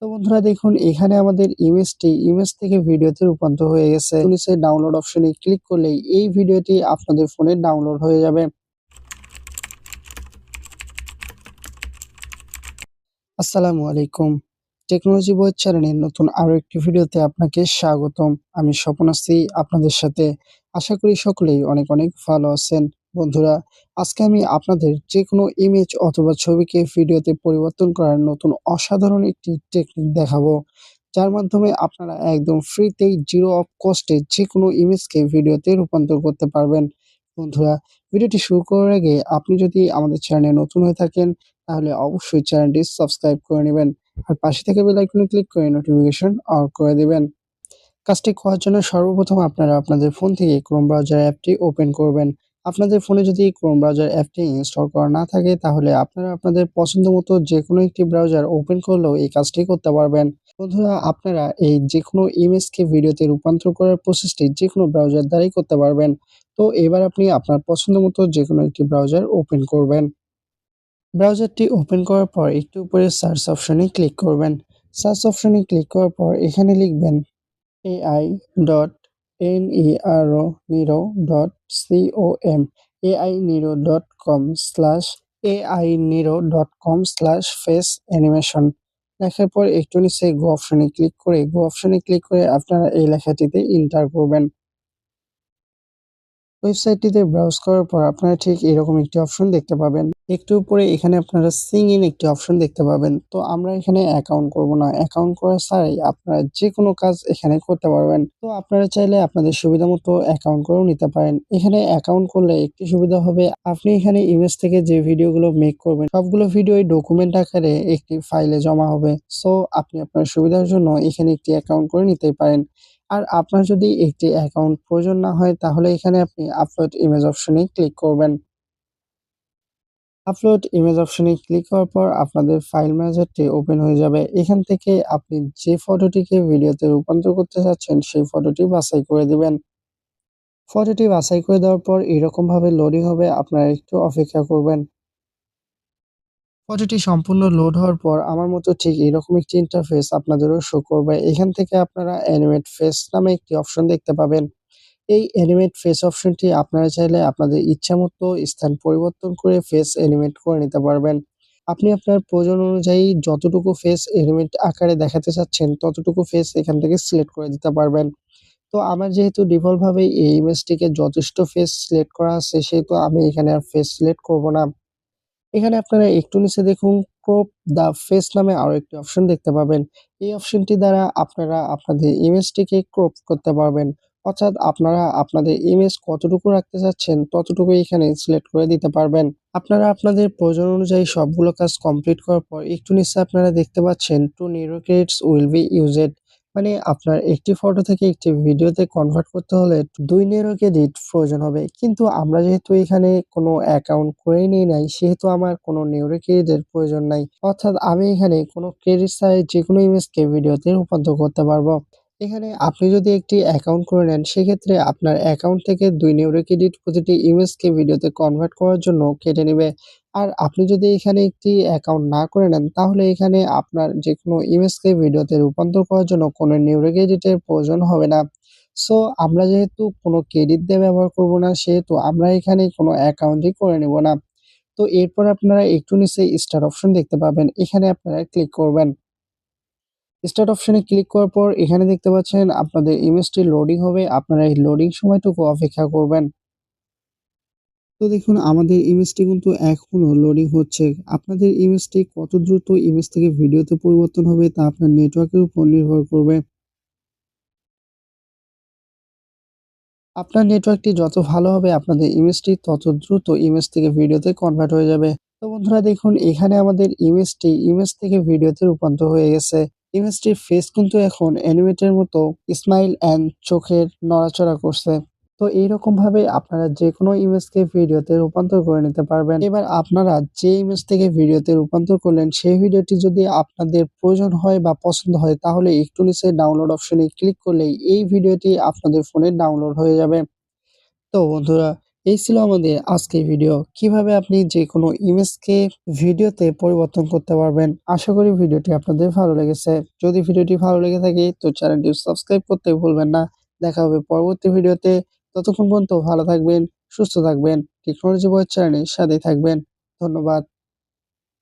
তো বন্ধুরা দেখুন এখানে আমাদের ইমেজ থেকে ভিডিওতে রূপান্তর হয়ে গেছে। নিচে ডাউনলোড অপশনে ক্লিক করলেই এই ভিডিওটি আপনাদের ফোনে ডাউনলোড হয়ে যাবে। আসসালামু আলাইকুম। টেকনোলজি বই চ্যানেলের নতুন আরো একটি ভিডিওতে আপনাকে স্বাগতম। আমি স্বপন আছি আপনাদের সাথে। আশা করি সকলেই অনেক অনেক ভালো আছেন। বন্ধুরা, আজকে আমি আপনাদের যেকোনো ইমেজ অথবা ছবিকে ভিডিওতে পরিবর্তন করার নতুন অসাধারণ একটি টেকনিক দেখাবো। যার মাধ্যমে আপনারা একদম ফ্রিতেই জিরো অফ কস্টে যেকোনো ইমেজকে ভিডিওতে রূপান্তর করতে পারবেন। বন্ধুরা, ভিডিওটি শুরু করার আগে আপনি যদি আমাদের চ্যানেলে নতুন হয়ে থাকেন তাহলে অবশ্যই চ্যানেলটি সাবস্ক্রাইব করে নিবেন। আর পাশে থাকা বেল আইকনে ক্লিক করে নোটিফিকেশন অন করে দিবেন। কাজটি করার জন্য সর্বপ্রথম আপনারা আপনাদের ফোন থেকে ক্রোম ব্রাউজার অ্যাপটি ওপেন করবেন। আপনাদের ফোনে যদি ক্রোম ব্রাউজার অ্যাপটি ইনস্টল করা না থাকে তাহলে আপনারা আপনাদের পছন্দমতো যেকোনো একটি ব্রাউজার ওপেন করলেও এই কাজটি করতে পারবেন। বন্ধুরা, আপনারা এই যেকোনো ইমেজকে ভিডিওতে রূপান্তর করার প্রসেসটি যেকোনো ব্রাউজার দ্বারাই করতে পারবেন। তো এবার আপনি আপনার পছন্দমতো যেকোনো একটি ব্রাউজার ওপেন করবেন। ব্রাউজারটি ওপেন করার পর একটু উপরে সার্চ অপশনে ক্লিক করবেন। সার্চ অপশনে ক্লিক করার পর এখানে লিখবেন ai.nero.com ai.nero.com/face animation লেখার পর একটু নিচে গো অপশনে ক্লিক করে আপনারা এই লেখাটিতে এন্টার করবেন। ওয়েবসাইটটিতে ব্রাউজ করার পর আপনারা ঠিক এরকম একটি অপশন দেখতে পাবেন। একটু উপরে এখানে আপনারা সিং ইন একটি অপশন দেখতে পাবেন। তো আমরা এখানে অ্যাকাউন্ট করব না। অ্যাকাউন্ট করা ছাড়াই আপনারা যেকোনো কাজ এখানে করতে পারবেন। তো আপনারা চাইলে আপনাদের সুবিধামতো অ্যাকাউন্ট করেও নিতে পারেন। এখানে অ্যাকাউন্ট করলে একটি সুবিধা হবে, আপনি এখানে ইমেজ থেকে যে ভিডিওগুলো মেক করবেন সবগুলো ভিডিওই ডকুমেন্ট আকারে একটি ফাইলে জমা হবে। সো আপনি আপনার সুবিধার জন্য এখানে একটি অ্যাকাউন্ট করে নিতেই পারেন। আর আপনার যদি একটি অ্যাকাউন্ট প্রয়োজন না হয় তাহলে এখানে আপনি আপলোড ইমেজ অপশনে ক্লিক করবেন। আপলোড ইমেজ অপশনে ক্লিক করার পর আপনাদের ফাইল ম্যানেজারটি ওপেন হয়ে যাবে। এখান থেকে আপনি যে ফটোটিকে ভিডিওতে রূপান্তর করতে চাচ্ছেন সেই ফটোটি বাছাই করে দিবেন। ফটোটি বাছাই করে দেওয়ার পর এরকমভাবে লোডিং হবে, আপনারা একটু অপেক্ষা করবেন। ফটোটি সম্পূর্ণ লোড হওয়ার পর আমার মতো ঠিক এরকম একটি ইন্টারফেস আপনাদেরও শো করবে। এখান থেকে আপনারা অ্যানিমেট ফেস নামে একটি অপশন দেখতে পাবেন। এই অ্যানিমেট ফেস অপশনটি আপনারা চাইলে আপনাদের ইচ্ছামতো স্থান পরিবর্তন করে ফেস অ্যানিমেট করে নিতে পারবেন। আপনি আপনার প্রয়োজন অনুযায়ী যতটুকু ফেস অ্যানিমেট আকারে দেখাতে চাচ্ছেন ততটুকু ফেস এখান থেকে সিলেক্ট করে দিতে পারবেন। তো আমার যেহেতু ডিফল্ট ভাবে এই ইমেজটিকে যথেষ্ট ফেস সিলেক্ট করা আছে সেহেতু আমি এখানে আর ফেস সিলেক্ট করব না। এখানে আপনারা একটু নিচে দেখুন ক্রপ দ্য ফেস নামে আরো একটি অপশন দেখতে পাবেন। এই অপশনটি দ্বারা আপনারা আপনাদের ইমেজটিকে ক্রপ করতে পারবেন। অর্থাৎ আপনারা আপনাদের ইমেজ কতটুকু রাখতে চাচ্ছেন ততটুকু এখানে সিলেক্ট করে দিতে পারবেন। আপনারা আপনাদের প্রয়োজন অনুযায়ী সবগুলো কাজ কমপ্লিট করার পর একটু নিচে আপনারা দেখতে পাচ্ছেন two neuro credits will be used, মানে আপনার একটি ফটো থেকে একটি ভিডিওতে কনভার্ট করতে হলে ২ নেরো ক্রেডিট প্রয়োজন হবে। কিন্তু আমরা যেহেতু এখানে কোনো অ্যাকাউন্ট করেই নিই নাই সেহেতু আমার কোনো নেরো ক্রেডিটের প্রয়োজন নাই। অর্থাৎ আমি এখানে কোনো ক্রেডিট ছাড়াই যেকোনো ইমেজকে ভিডিওতে রূপান্তর করতে পারবো। এখানে আপনি যদি একটি অ্যাকাউন্ট করে নেন সেক্ষেত্রে আপনার অ্যাকাউন্ট থেকে ২ নিউরো ক্রেডিট প্রতিটি ইমেজকে ভিডিওতে কনভার্ট করার জন্য কেটে নিবে। আর আপনি যদি এখানে একটি অ্যাকাউন্ট না করে নেন তাহলে এখানে আপনার যেকোনো ইমেজকে ভিডিওতে রূপান্তর করার জন্য কোনো নিউরো ক্রেডিটের প্রয়োজন হবে না। সো আমরা যেহেতু কোনো ক্রেডিট দিয়ে ব্যবহার করব না সেহেতু আমরা এখানে কোনো অ্যাকাউন্টই করে নেব না। তো এরপর আপনারা একটু নিচে স্টার্ট অপশন দেখতে পাবেন। এখানে আপনারা ক্লিক করবেন। স্টার্ট অপশনে ক্লিক করার পর এখানে দেখতে পাচ্ছেন আপনাদের ইমেজটি লোডিং হবে। আপনারা এই লোডিং সময়টুকু অপেক্ষা করবেন। তো দেখুন আমাদের ইমেজটি কিন্তু এখনো লোডিং হচ্ছে। আপনাদের ইমেজটি কত দ্রুত ইমেজ থেকে ভিডিওতে পরিবর্তন হবে তা আপনার নেটওয়ার্কের উপর নির্ভর করবে। আপনার নেটওয়ার্কটি যত ভালো হবে আপনাদের ইমেজটি তত দ্রুত ইমেজ থেকে ভিডিওতে কনভার্ট হয়ে যাবে। তো বন্ধুরা দেখুন এখানে আমাদের ইমেজ থেকে ভিডিওতে রূপান্তর হয়ে গেছে। ইমেজটির ফেস কিন্তু এখন অ্যানিমেটের মতো স্মাইল অ্যান্ড চোখের নড়াচড়া করছে। তো এইরকমভাবে আপনারা যেকোনো ইমেজকে ভিডিওতে রূপান্তর করে নিতে পারবেন। এবার আপনারা যে ইমেজ থেকে ভিডিওতে রূপান্তর করলেন সেই ভিডিওটি যদি আপনাদের প্রয়োজন হয় বা পছন্দ হয় তাহলে একটু নিচে ডাউনলোড অপশনে ক্লিক করলেই এই ভিডিওটি আপনাদের ফোনে ডাউনলোড হয়ে যাবে। তো বন্ধুরা, এই ছিল আমাদের আজকের ভিডিও। কিভাবে আপনি যেকোনো ইমেজকে ভিডিওতে পরিবর্তন করতে পারবেন। আশা করি ভিডিওটি আপনাদের ভালো লেগেছে। যদি ভিডিওটি ভালো লেগে থাকে তো চ্যানেলটি সাবস্ক্রাইব করতে ভুলবেন না। দেখা হবে পরবর্তী ভিডিওতে। ততক্ষণ পর্যন্ত ভালো থাকবেন, সুস্থ থাকবেন। টেকনোলজি বয়েজ চ্যানেলের সাথেই থাকবেন। ধন্যবাদ।